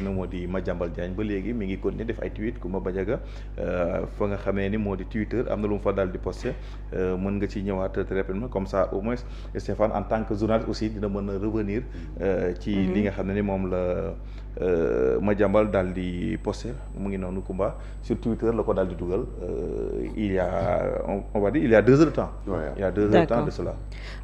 ne moo di Madiambal Diagne ba léegi mi ngi continuer def ay tweet Coumba Badiaga fa nga xamee ni moo di Twitter am na lu mu fa daal di posté mën nga ci ñëwaat très rapidement comme ça au moins Stéphane en tant que journaliste aussi dina mën a revenir ci li nga xam ne ni moom la Madiambal daal di posté mu ngi noonu Coumba sur Twitter la ko daal di dugal il y a on va dire il y a 2 heures de temps. il y a 2 heures de temps de cela.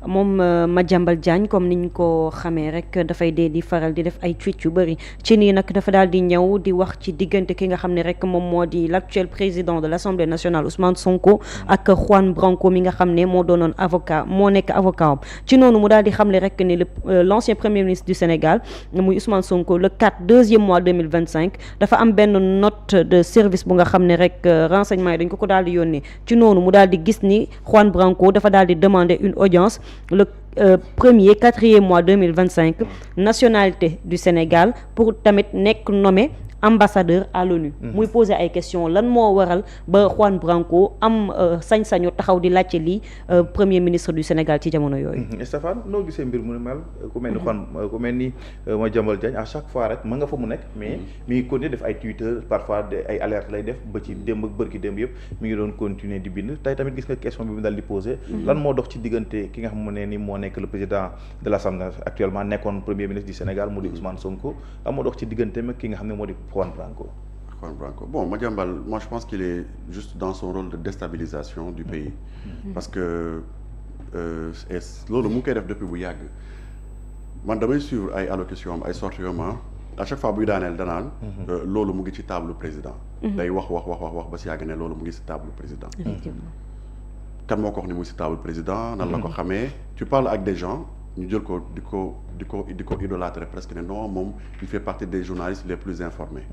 moom Madiambal Diagne comme niñ ko xamee rek dafay dee di faral di def ay tweet yu bëri ci nii nag dafa daal di ñëw di wax ci diggante ki nga xam ne rek moom moo di l'actuel président de l'Assemblée nationale Ousmane Sonko ak Juan Branco mi nga xam ne moo doonoon avocat moo nekk avocat am ci noonu mu daal di xamle rek ni l'ancien premier ministre du Sénégal muy Ousmane Sonko le 2e mois 2025 dafa am benn note de service bu nga xam ne rek renseignement yi dañ ko daal di yónnee ci noonu mu daal di gis ni Juan Branco dafa daal di demander une audience le 4e mois 2025 nationalité du Sénégal pour tamit nekk nommé ambassadeur à l'ONU muy poser ay questions lan moo waral ba Juan Branco am sañ-sañu taxaw di laajte lii premier ministre du Sénégal ci jamono yooyu. Stéphane noo gisee mbir mu mel ku mel ni Juan ku mel ni Madiambal Diagne à chaque fois rek mën nga fa mu nekk mais mi ngi continuer def ay Twitter parfois ay alerte lay def ba ci démb ak bërki démb yëpp mi ngi doon continuer di bind tey tamit gis nga question bi mu daal di poser lan moo dox ci diggante ki nga xam ne ni moo nekk le président de l'Assemblée actuellement nekkoon premier ministre du Sénégal mu di Ousmane Sonko lan moo dox ci diggante ak ki nga xam ne moo di Juan Branco. Bon, Madiambal, moi je pense qu'il est juste dans son rôle de déstabilisation du pays. Parce que loolu mu ngi koy def depuis bu yàgg man damay suivre ay allocution am ay sorties à chaque fois buy daaneel danaan loolu mu ngi ci table président. day wax ba si yàgg ne loolu mu ngi si table président. kan moo ko wax ni mu ngi si table président nan la ko xamee tu parles avec des gens. ñu jël ko di ko idolâtrer presque ne non moom il fait partie des journalistes les plus informés.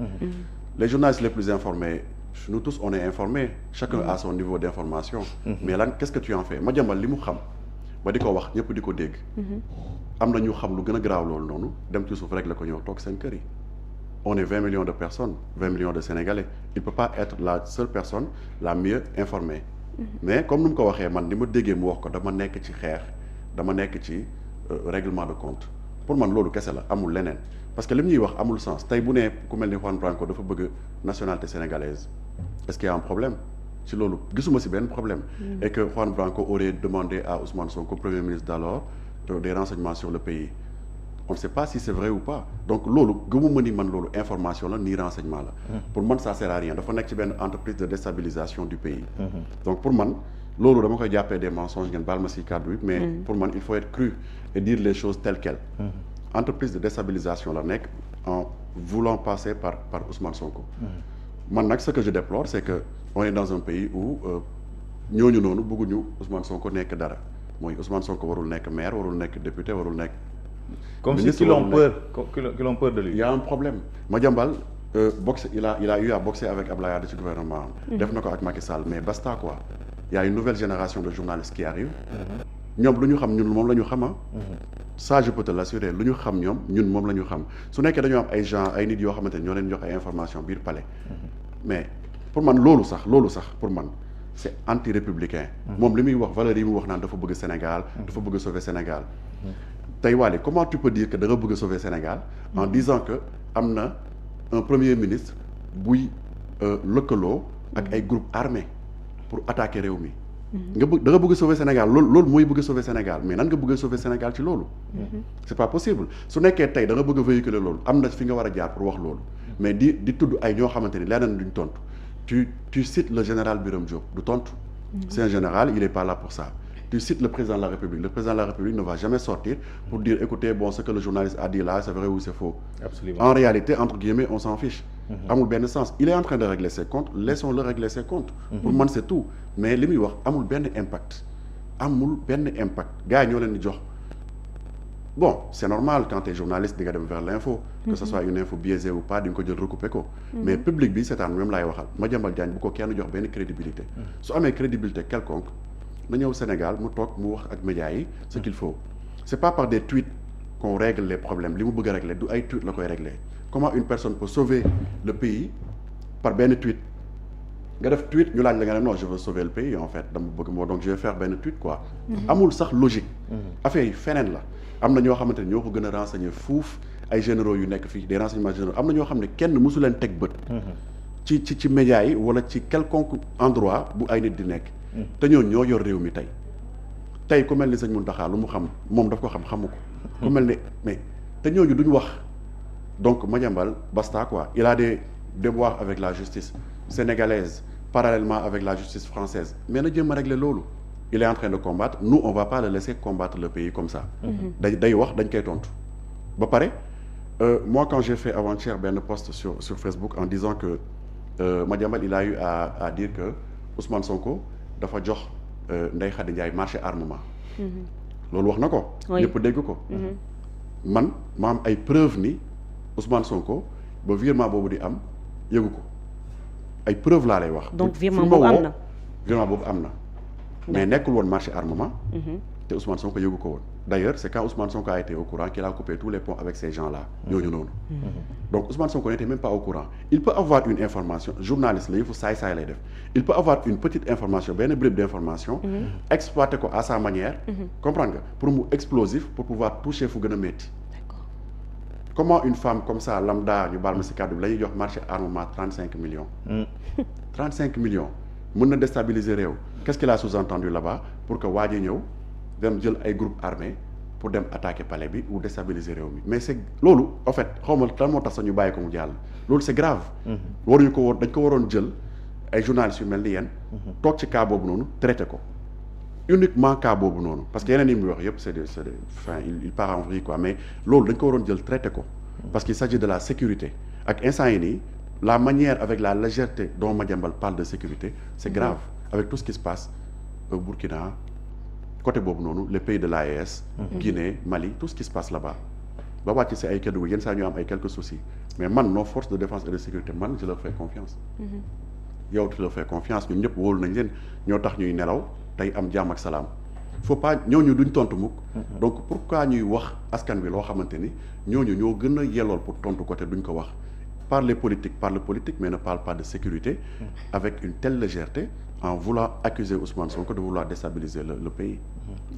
Les journalistes les plus informés nous tous on est informés chacun a son niveau d'information. Mais lan qu'est-ce que tu en fais Madiambal li mu xam ba di ko wax ñëpp di ko dégg. am na ñu xam lu gën a garaaw loolu noonu dem ci suuf rek la ko ñëw toog seen kër yi. On est 20 millions de personnes 20 millions de Sénégalais il peut pas être la seule personne la mieux informée. Mais comme nu mu ko waxee man ni ma déggee mu wax ko dama nekk ci xeex dama nekk ci. Règlement de compte pour man loolu kese la amul leneen parce que li mu ñuy wax amul sens tey bu ne ku mel ni Juan Branco dafa bëgg nationalité sénégalaise est-ce qu'il y a un problème ci loolu gisuma ci benn problème et que Juan Branco aurait demandé à Ousmane Sonko premier ministre d'alors des renseignements sur le pays on ne sait pas si c'est vrai ou pas donc loolu gëmuma ni man loolu information la ni renseignement la pour man ça sert à rien dafa nekk ci benn entreprise de déstabilisation du pays donc pour man loolu dama koy jàppee des mensonges ngeen baal ma ci kàddu yi mais pour man il faut être cru et dire les choses telles quelles entreprise de déstabilisation la nekk en voulant passer par Ousmane Sonko man nag ce que je déplore c'est que on est dans un pays où ñooñu noonu bëgguñu Ousmane Sonko nekk dara mooy Ousmane Sonko warul nekk maire warul nekk député warul nekk comme si qu'ils ont peur de lui. Il y a un problème Madiambal il a eu à boxer avec Abdoulaye Wade ci gouvernement def na ko ak Macky Sall mais basta quoi il y a une nouvelle génération de journalistes qui arrive ñoom lu ñu xam ñun moom la ñu xam ça je peux te l'assurer lu ñu xam ñoom ñun moom la ñu xam su nekkee dañoo am ay gens ay nit yoo xamante ne ñoo leen jox ay information biir palais mais pour man loolu sax pour man c'est anti-républicain moom li muy wax valeurs yi mu wax naan dafa bëgg Sénégal dafa bëgg sauver Sénégal tey Waly comment tu peux dire que da nga bëgg sauver Sénégal en disant que am na un premier ministre buy lëkkaloo ak ay groupes armés pour attaquer réew mi da nga bëgg sauver Sénégal loolu mooy bëgg sauver Sénégal mais nan nga bëgg sauver Sénégal ci loolu c'est pas possible su nekkee tey da nga bëgg véhiculer loolu am na fi nga war a jaar pour wax loolu mais di tudd ay ñoo xamante ni leneen duñ tontu tu cites le général Birame Diop du tontu c'est un général il est pas là pour ça tu cites le président de la République le président de la République ne va jamais sortir pour dire écoutez bon ce que le journaliste a dit là c'est vrai ou c'est faux. Absolument. En réalité entre guillemets on s'en fiche amul benn sens il est en train de régler ses comptes laissons-le régler ses comptes pour man c'est tout mais li muy wax amul benn impact gars yi ñoo leen di jox bon c'est normal quand t'es journaliste di nga dem vers l'info que ce soit une info biaisée ou pas di nga ko jël recouper ko mais public bi seetaan même laay waxal Madiambal Diagne bu ko kenn jox benn crédibilité su amee crédibilité quelconque na ñëw Sénégal mu toog mu wax ak médias yi ce qu'il faut c'est pas par des tweets qu'on règle les problèmes li mu bëgg a régler du ay tweets la koy régler comment une personne peut sauver le pays par benn tweet nga def tweet ñu laaj la nga ne non je veux sauver le pays en fait dama bëgg moo donc je vais faire benn tweet quoi amul sax logique affaire yi feneen la am na ñoo xamante ne ñoo ko gën a renseigner fuuf ay généraux yu nekk fii des renseignements généraux am na ñoo xam ne kenn mësu leen teg bët. ci médias yi wala ci quelconque endroit bu ay nit di nekk. te ñoo yor réew mi tey ku mel ni sëñ Mountakha lu mu xam moom daf ko xamu ko. ku mel ne mais te ñooñu duñ wax donc Madiambal basta quoi il a des devoirs avec la justice sénégalaise parallèlement avec la justice française mais na jéem a régler loolu. il est en train de combattre nous on va pas le laisser combattre le pays comme ça. day wax dañ koy tontu. ba pare moi quand j'ai fait avant-hier benn post sur Facebook en disant que Madiambal il a eu à dire que Ousmane Sonko dafa jox Ndeye Khady Ndiaye marché armement. loolu wax na ko. ñëpp dégg ko. man ma am ay preuve ni Ousmane Sonko ba virement boobu di am yëgu ko ay preuve laa lay wax. donc virement boobu am na. virement boobu am na. mais nekkul woon marché armement. te Ousmane Sonko yëgu ko woon. d'ailleurs c'est quand Ousmane Sonko a été au courant qu'il a coupé tous les ponts avec ces gens-là. ñooñu noonu. donc Ousmane Sonko n'était même pas au courant il peut avoir une information journaliste la yëfu saay-saay lay def il peut avoir une petite information benn bribe d'information. exploiter ko à sa manière. comprendre nga pour mu explosif pour pouvoir toucher fu gën a métti. comment une femme comme ça lambda ñu baal ma ci kàddu bi la ñuy jox marché armement 35 millions. 35 millions. mën na déstabiliser réew qu'est-ce qu'il a sous-entendu là-bas pour que waa ji ñëw dem jël ay groupe armé pour dem attaquer palais bi ou déstabiliser réew mi mais c'est loolu en fait xaw ma lan moo tax sax ñu bàyyi ko mu jàll loolu c'est grave. waruñu ko woon dañ ko waroon jël ay journalistes yu mel ni yéen. toog ci cas boobu noonu traité ko uniquement cas boobu noonu parce que yeneen yi muy wax yëpp c'est des enfin il part en vrille quoi mais loolu dañ ko waroon jël traité ko. parce qu'il s'agit de la sécurité ak instant yi nii. la manière avec la légèreté dont Madiambal parle de sécurité c'est grave avec tout ce qui se passe au Burkina côté boobu noonu les pays de l'AES Guinée Mali tout ce qui se passe là-bas ba wàcc si ay Kédougou yenn saa ñu am ay quelques soucis mais man nos forces de défense et de sécurité man je leur fais confiance yow tu leur fais confiance ñun ñëpp wóolu nañ leen ñoo tax ñuy nelaw tey am jàmm ak salaam faut pas ñooñu duñ tontu mukk donc pourquoi ñuy wax askan wi loo xamante ni ñooñu ñoo gën a yellool pour tontu côté duñ ko wax parle politique mais ne parle pas de sécurité avec une telle légèreté en voulant accuser Ousmane Sonko de vouloir déstabiliser le pays.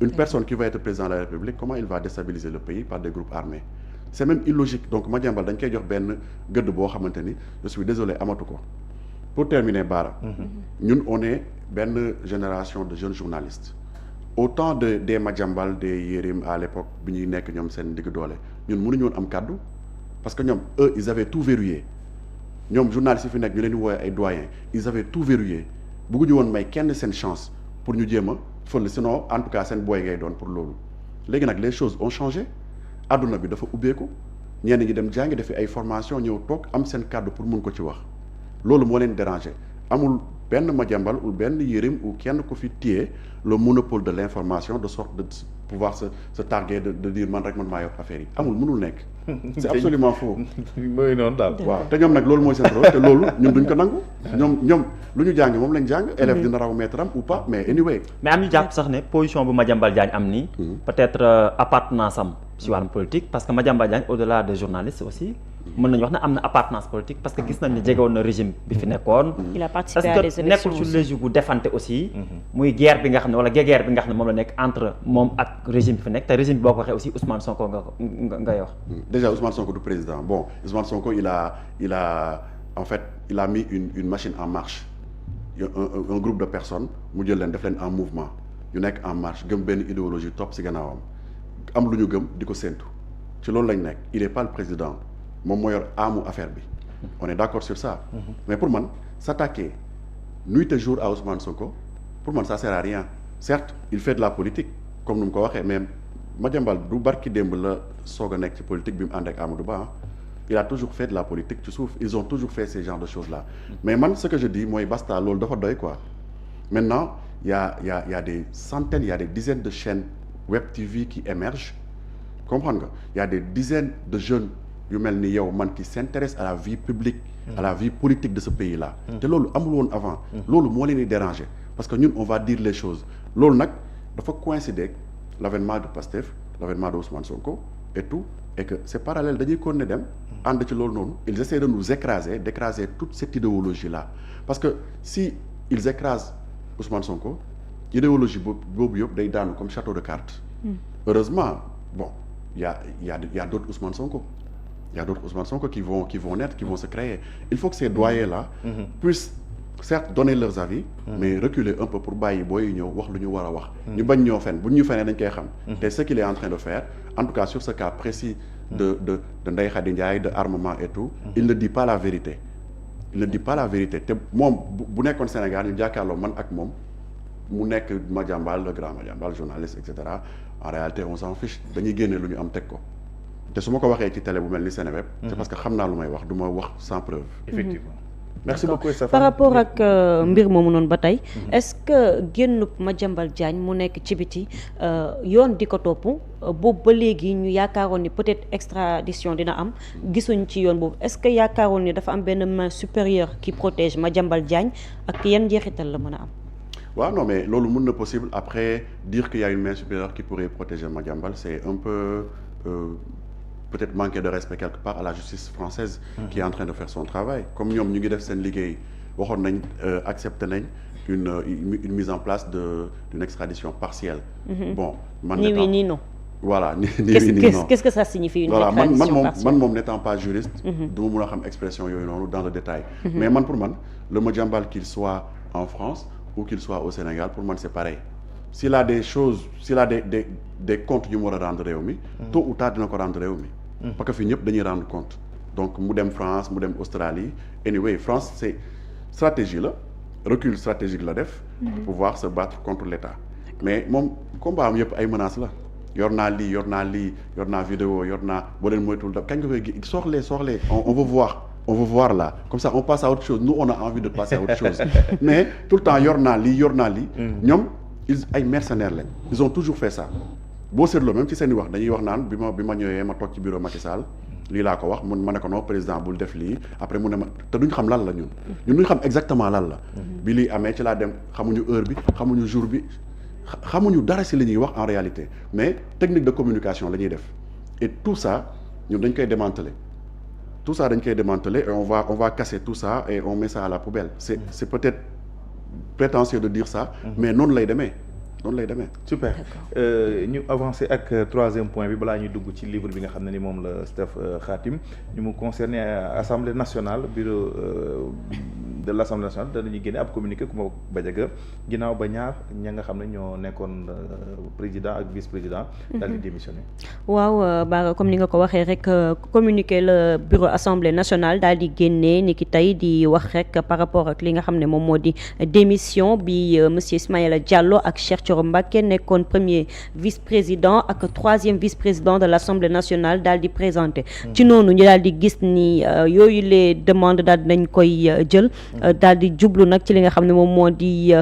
Une personne qui va être président de la République, comment il va déstabiliser le pays par des groupes armés? C'est même illogique. Donc Madiambal dañ koy jox benn gëdd boo xamante ni je suis désolé amatu ko. Pour terminer Bara, ñun on est benn génération de jeunes journalistes. Autant des Madiambal des Yérim à l'époque bi ñuy nekk ñoom seen digg doole ñun mënuñu woon am kàddu parce que ñoom eux ils avaient tout verrouillé ñoom journalistes yi fi nekk ñu leen di woowee ay doyens ils avaient tout verrouillé bëgguñu woon may kenn seen chance pour ñu jéem a fël sinon en tout cas seen booy ngay doon pour loolu léegi nag les choses ont changé adduna bi dafa ubbeeku ñenn ñi dem jàngi defi ay formation ñëw toog am seen kàddu pour mun ko ci wax loolu moo leen déranger amul benn Madiambal ou benn Yérim ou kenn ko fi téye le monopole de l'information de sorte de pouvoir se targuer de dire man rek man maa yor affaire yi amul mënul nekk c'est absolument faux mooy noonu daal waaw te ñoom nag loolu mooy seen rôle te loolu ñun duñ ko nangu ñoom lu ñu jàng moom lañ jàng élève dina raw maître am ou pas mais anyway mais am ñu jàpp sax ne position bu Madiambal Diagne am nii peut-être appartenance am ci wàllum politique parce que Madiambal Diagne au-delà de journaliste aussi mën nañu wax ne am na appartenance politique parce que gis nañ ne jegewoon na régime bi fi nekkoon. il a participé à des élections nekkul ci logique gu defante aussi. muy guerre bi nga xam ne wala guerre bi nga xam ne moom la nekk entre moom ak régime bi fi nekk te régime bi boo ko waxee aussi Ousmane Sonko ngay wax. déjà Ousmane Sonko du président bon Ousmane Sonko il a en fait il a mis une machine en marche un groupe de personnes mu jël leen def leen en mouvement yu nekk en marche gëm benn idéologie topp ci gannaawam am lu ñu gëm di ko séntu ci loolu lañ nekk il est pas le président. moom moo yor aamu affaire bi on est d'accord sur ça mais pour man s'attaquer nuit et jour à Ousmane Sonko pour man ça sert à rien certes il fait de la politique comme nu mu ko waxee mais Madiambal du barki démb la soog a nekk ci politique bi mu ànd ak Amadou Ba il a toujours fait de la politique ci suuf ils ont toujours fait ces genres de choses là mais man ce que je dis mooy basta loolu dafa doy quoi maintenant il y a des centaines il y a des dizaines de chaînes web TV qui émergent comprendre nga il y a des dizaines de jeunes yu mel ni yow man qui s'intéresse à la vie publique à la vie politique de ce pays là te loolu amul woon avant loolu moo leen di déranger parce que ñun on va dire les choses loolu nag dafa coïncider ak l'avènement de Pastef l'avènement de Ousmane Sonko et tout et que c'est parallèle dañuy continuer dem ànd ci loolu noonu ils essaient de nous d'écraser toute cette idéologie là parce que si ils écrasent Ousmane Sonko idéologie boobu yëpp day daanu comme château de cartes heureusement bon il y a d'autres Ousmane Sonko il y a d'autres Ousmane Sonko qui vont naître, qui vont se créer. Il faut que ces doyens-là puissent certes donner leurs avis, mais reculer un peu pour bàyyi booy ñëw wax lu ñu war a wax. ñu bañ ñoo fen bu ñu fenee dañ koy xam. te ce qu'il est en train de faire, en tout cas sur ce cas précis de Ndeye Khady Ndiaye, de armement et tout, il ne dit pas la vérité. Il ne dit pas la vérité te moom bu nekkoon Sénégal ñu jàkkaarloo man ak moom mu nekk Madiambal, le grand Madiambal, journaliste et cetera. En réalité on s'en fiche dañuy génne lu ñu am teg ko te su ma ko waxee ci télé bu mel ni Seneweb c'est parce que xam naa lu may wax du ma wax sans preuve. Effectivement. Merci beaucoup Stéphane. Par rapport ak mbir moomu noonu ba tey est-ce que génnub Madiambal Diagne mu nekk ci biti yoon di ko topp boobu ba léegi ñu yaakaaroon ni peut-être extradition dina am gisuñ ci yoon boobu est-ce que yaakaaroon ni dafa am benn main supérieure qui protège Madiambal Diagne ak yan njeexital la mën a am. waaw non mais loolu mën na possible après dire qu'il y a une main supérieure qui pourrait protéger Madiambal c'est un peu peut-être manquer de respect quelque part à la justice française qui est en train de faire son travail comme ñoom ñu ngi def seen liggéey waxoon nañ accepté nañ une mise en place d'une extradition partielle. Bon man ni oui ni non. voilà ni oui ni non. Qu'est-ce que ça signifie une voilà extradition partielle? man moom n'étant pas juriste du ma mën a xam expression yooyu noonu dans le détail mais man pour man le Madiambal qu'il soit en France ou qu'il soit au Sénégal pour moi c'est pareil s'il a des choses s'il a des comptes yu mu war a rendre réew mi tôt ou tard dina ko rendre réew mi parce que fii ñëpp dañuy rendre compte donc mu dem France mu dem Australie anyway France c'est stratégie la recul stratégique la def pour pouvoir se battre contre l'État mais moom combat am yëpp ay menaces la yor naa lii yor naa vidéo yor naa boo leen moytul da kañ nga koy soxlee on veut voir là comme ça on passe à autre chose nous on a envie de passer à autre chose mais tout le temps yor naa lii ñoom ay mercenaires lañ ils ont toujours fait ça boo seetloo même ci seen i wax dañuy wax naan bi ma ñëwee ma toog ci bureau Macky Sall lii laa ko wax ma ne ko non président bul def lii après mu ne ma te duñ xam lan la ñun duñ xam exactement lan la bi lii amee ci laa dem xamuñu heure bi xamuñu jour bi xamuñu dara si li ñuy wax en réalité mais technique de communication la ñuy def et tout ça ñun dañ koy démanteler et on va casser tout ça et on met ça à la poubelle c'est peut-être prétentieux de dire ça mais noonu lay demee super ñu avancer ak troisième point bi balaa ñuy dugg ci livre bi nga xam ne ni moom la Steph Khatim ñu mu concerné Assemblée nationale bureau de l'Assemblée nationale danañu génne ab communiqué ku ma Badiaga ginnaaw ba ñaar ña nga xam ne ñoo nekkoon président ak vice-président daal di démissionné. waaw Bara comme ni nga ko waxee rek communiqué le bureau Assemblée nationale daal di génnee ni ki tey di wax rek par rapport ak li nga xam ne moom moo di démission bi monsieur Ismaïla Diallo ak Cheikh Thioro Mbacké nekkoon premier vice-président ak troisième vice-président de l'Assemblée nationale daal di présenté ci noonu ñu daal di gis ni yooyu les demandes daal di nañ koy jël daal di jublu nag ci li nga xam ne moom moo di